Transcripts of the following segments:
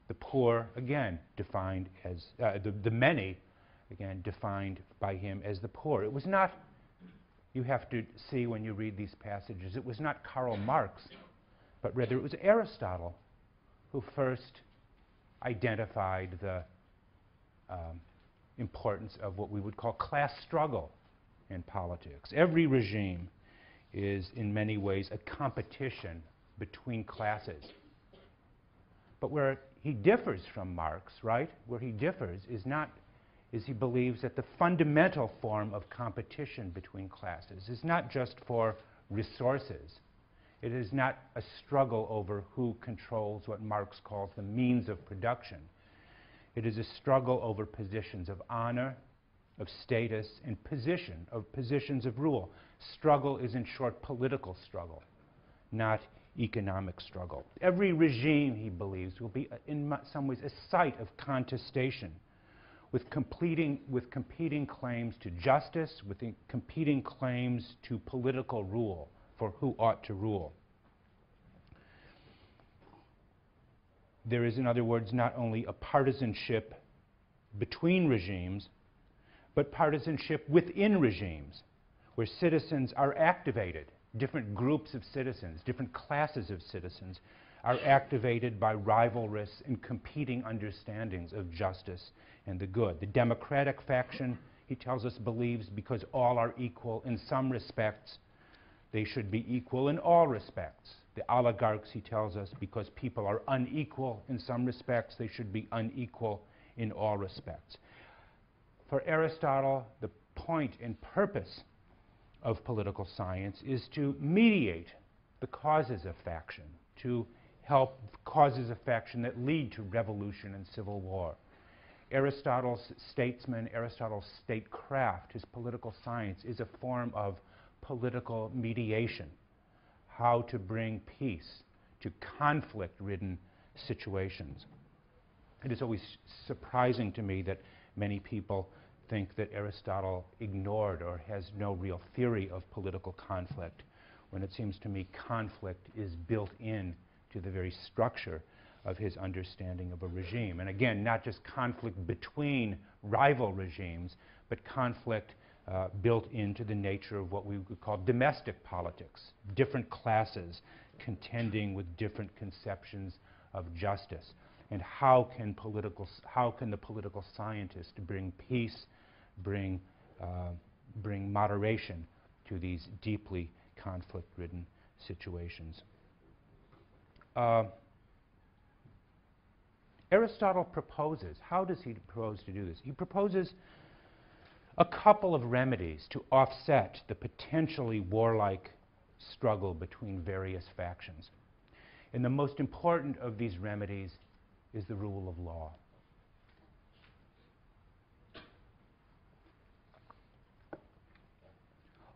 The poor, again, defined as, the many, again, defined by him as the poor. It was not, you have to see when you read these passages, it was not Karl Marx, but rather it was Aristotle who first identified the importance of what we would call class struggle in politics. Every regime is in many ways a competition between classes. But where he differs from Marx, right, where he differs is he believes that the fundamental form of competition between classes is not just for resources. It is not a struggle over who controls what Marx calls the means of production. It is a struggle over positions of honor, of status, and positions of rule. Struggle is, in short, political struggle, not economic struggle. Every regime, he believes, will be, in some ways, a site of contestation with competing claims to justice, with competing claims to political rule, for who ought to rule. There is, in other words, not only a partisanship between regimes, but partisanship within regimes, where citizens are activated. Different groups of citizens, different classes of citizens are activated by rivalrous and competing understandings of justice and the good. The democratic faction, he tells us, believes because all are equal in some respects, they should be equal in all respects. The oligarchs, he tells us, because people are unequal in some respects, they should be unequal in all respects. For Aristotle, the point and purpose of political science is to mediate the causes of faction, to help causes of faction that lead to revolution and civil war. Aristotle's statesman, Aristotle's statecraft, his political science, is a form of political mediation, how to bring peace to conflict-ridden situations. It is always surprising to me that many people think that Aristotle ignored or has no real theory of political conflict, when it seems to me conflict is built in to the very structure of his understanding of a regime. And again, not just conflict between rival regimes, but conflict built into the nature of what we would call domestic politics, different classes contending with different conceptions of justice. And how can the political scientist bring peace, bring moderation to these deeply conflict-ridden situations? Aristotle proposes, how does he propose to do this? He proposes a couple of remedies to offset the potentially warlike struggle between various factions. And the most important of these remedies is the rule of law.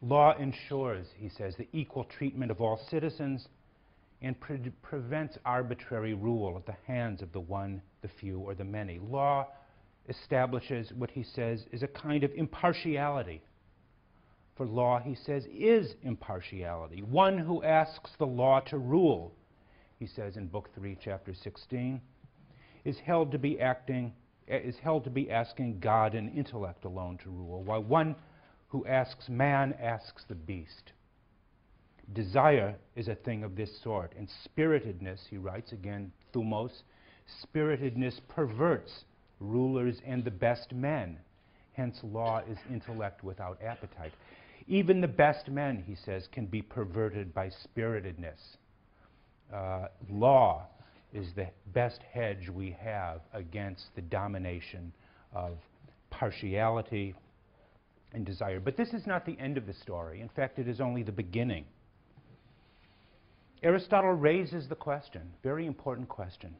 Law ensures, he says, the equal treatment of all citizens and prevents arbitrary rule at the hands of the one, the few, or the many. Law establishes what he says is a kind of impartiality. For law, he says, is impartiality. One who asks the law to rule, he says in Book 3, Chapter 16, is held to be asking God and intellect alone to rule, while one who asks man asks the beast. Desire is a thing of this sort, and spiritedness, he writes, again, thumos, spiritedness perverts rulers and the best men. Hence, law is intellect without appetite. Even the best men, he says, can be perverted by spiritedness. Law is the best hedge we have against the domination of partiality and desire. But this is not the end of the story. In fact, it is only the beginning. Aristotle raises the question, very important question,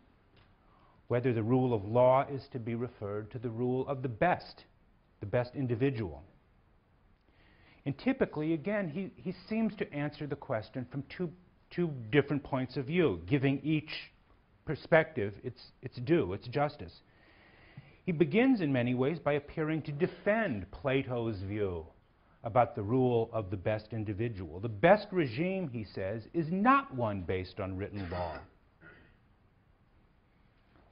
whether the rule of law is to be referred to the rule of the best individual. And typically, again, he seems to answer the question from two different points of view, giving each perspective its due, its justice. He begins in many ways by appearing to defend Plato's view about the rule of the best individual. The best regime, he says, is not one based on written law.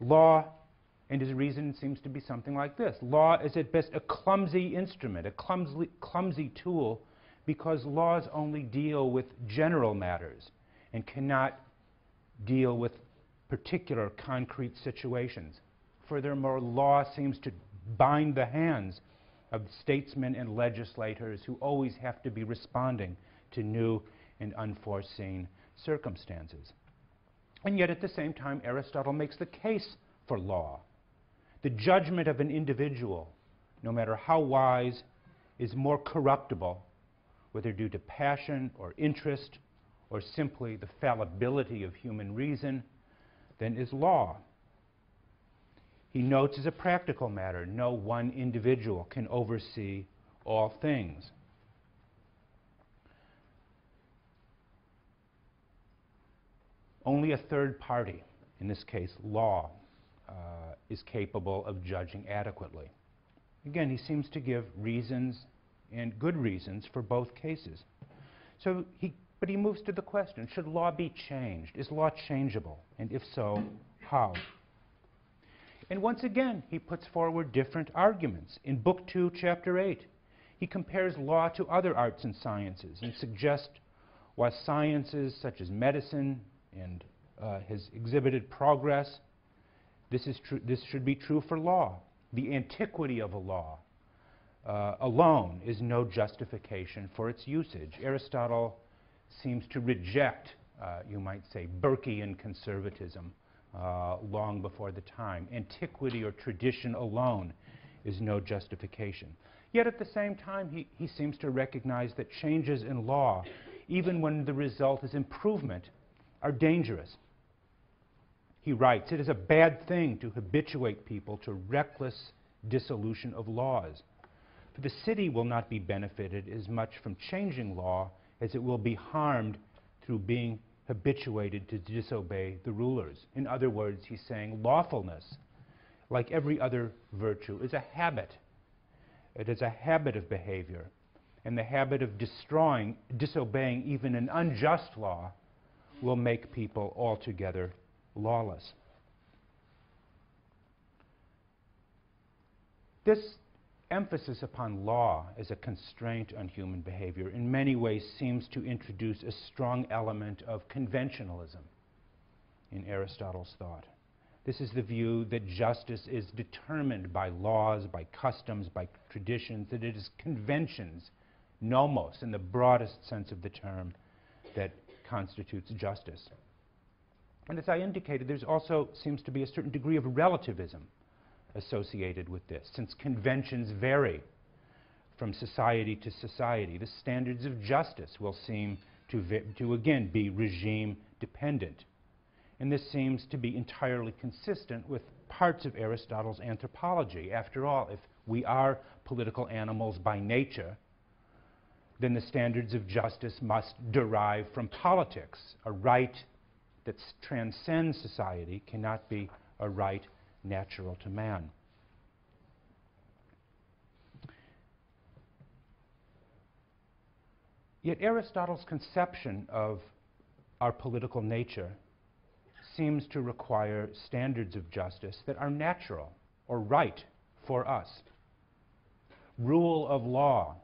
Law, and his reason seems to be something like this. Law is at best a clumsy instrument, a clumsy tool, because laws only deal with general matters and cannot deal with particular concrete situations. Furthermore, law seems to bind the hands of statesmen and legislators who always have to be responding to new and unforeseen circumstances. And yet at the same time, Aristotle makes the case for law. The judgment of an individual, no matter how wise, is more corruptible, whether due to passion or interest or simply the fallibility of human reason, than is law. He notes as a practical matter, no one individual can oversee all things. Only a third party, in this case law, is capable of judging adequately. Again, he seems to give reasons and good reasons for both cases. But he moves to the question, should law be changed? Is law changeable? And if so, how? And once again, he puts forward different arguments. In Book 2, Chapter 8, he compares law to other arts and sciences and suggests why sciences such as medicine and has exhibited progress, this should be true for law. The antiquity of a law alone is no justification for its usage. Aristotle seems to reject, you might say, Burkean conservatism long before the time. Antiquity or tradition alone is no justification. Yet at the same time, he seems to recognize that changes in law, even when the result is improvement, are dangerous. He writes, "It is a bad thing to habituate people to reckless dissolution of laws. For the city will not be benefited as much from changing law as it will be harmed through being habituated to disobey the rulers." In other words, he's saying lawfulness, like every other virtue, is a habit. It is a habit of behavior. And the habit of disobeying even an unjust law will make people altogether lawless. This emphasis upon law as a constraint on human behavior in many ways seems to introduce a strong element of conventionalism in Aristotle's thought. This is the view that justice is determined by laws, by customs, by traditions, that it is conventions, nomos, in the broadest sense of the term, that constitutes justice. And as I indicated, there's also seems to be a certain degree of relativism associated with this. Since conventions vary from society to society, the standards of justice will seem to again be regime dependent. And this seems to be entirely consistent with parts of Aristotle's anthropology. After all, if we are political animals by nature, then the standards of justice must derive from politics. A right that transcends society cannot be a right natural to man. Yet Aristotle's conception of our political nature seems to require standards of justice that are natural or right for us. Rule of law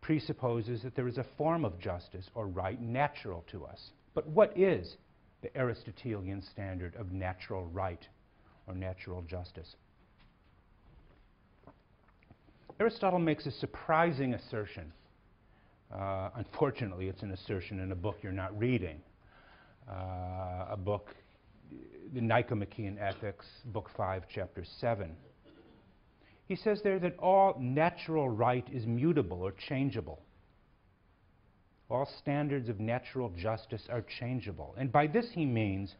presupposes that there is a form of justice or right natural to us. But what is the Aristotelian standard of natural right or natural justice? Aristotle makes a surprising assertion. Unfortunately, it's an assertion in a book you're not reading. A book, the Nicomachean Ethics, Book 5, Chapter 7. He says there that all natural right is mutable or changeable. All standards of natural justice are changeable. And by this he means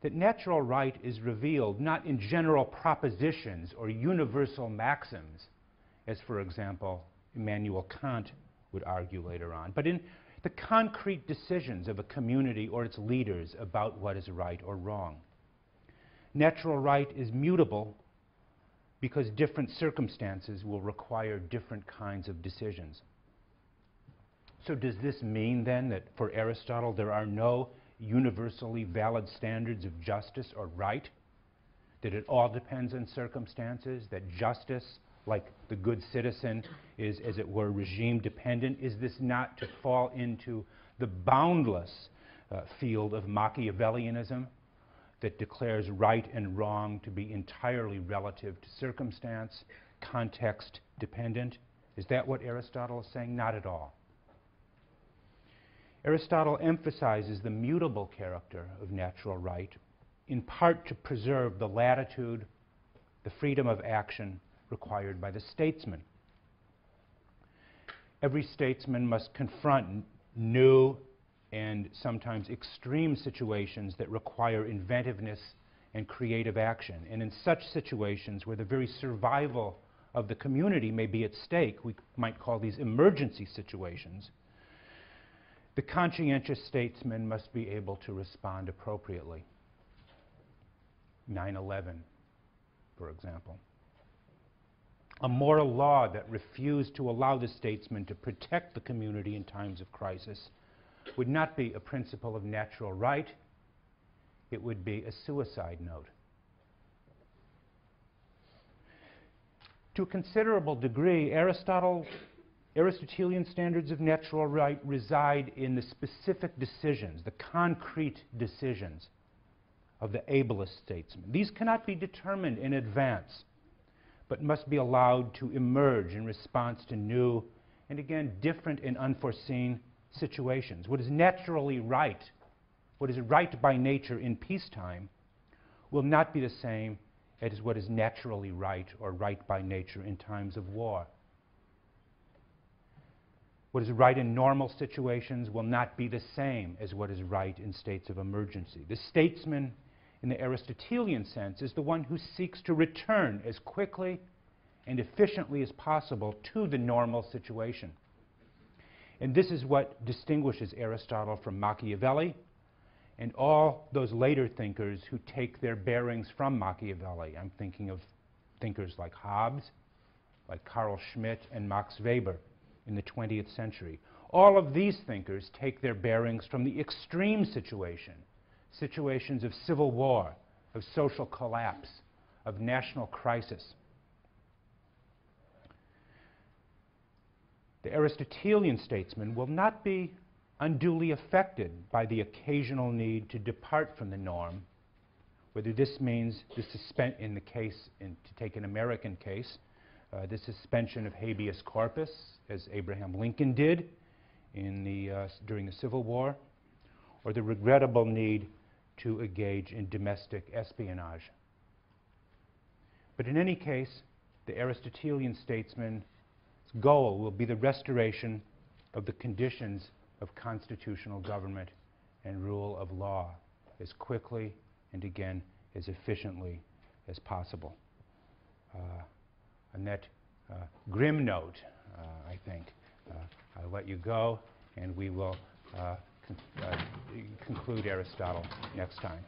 that natural right is revealed not in general propositions or universal maxims, as, for example, Immanuel Kant would argue later on, but in the concrete decisions of a community or its leaders about what is right or wrong. Natural right is mutable because different circumstances will require different kinds of decisions. So does this mean then that for Aristotle there are no universally valid standards of justice or right? that it all depends on circumstances, that justice, like the good citizen, is, as it were, regime dependent? Is this not to fall into the boundless field of Machiavellianism that declares right and wrong to be entirely relative to circumstance, context dependent? Is that what Aristotle is saying? Not at all. Aristotle emphasizes the mutable character of natural right, in part to preserve the latitude, the freedom of action required by the statesman. Every statesman must confront new and sometimes extreme situations that require inventiveness and creative action. And in such situations where the very survival of the community may be at stake, we might call these emergency situations, the conscientious statesman must be able to respond appropriately. 9/11, for example. A moral law that refused to allow the statesman to protect the community in times of crisis would not be a principle of natural right. It would be a suicide note. To a considerable degree, Aristotelian standards of natural right reside in the specific decisions, the concrete decisions of the ablest statesman. These cannot be determined in advance, but must be allowed to emerge in response to new and, again, different and unforeseen situations. What is naturally right, what is right by nature in peacetime, will not be the same as what is naturally right or right by nature in times of war. What is right in normal situations will not be the same as what is right in states of emergency. The statesman, in the Aristotelian sense, is the one who seeks to return as quickly and efficiently as possible to the normal situation. And this is what distinguishes Aristotle from Machiavelli and all those later thinkers who take their bearings from Machiavelli. I'm thinking of thinkers like Hobbes, like Carl Schmitt, and Max Weber in the 20th century. All of these thinkers take their bearings from the extreme situation, situations of civil war, of social collapse, of national crisis. The Aristotelian statesman will not be unduly affected by the occasional need to depart from the norm, whether this means in the case, to take an American case, the suspension of habeas corpus, as Abraham Lincoln did during the Civil War, or the regrettable need to engage in domestic espionage. But in any case, the Aristotelian statesman's goal will be the restoration of the conditions of constitutional government and rule of law as quickly and, again, as efficiently as possible. On that grim note, I think, I'll let you go, and we will conclude Aristotle next time.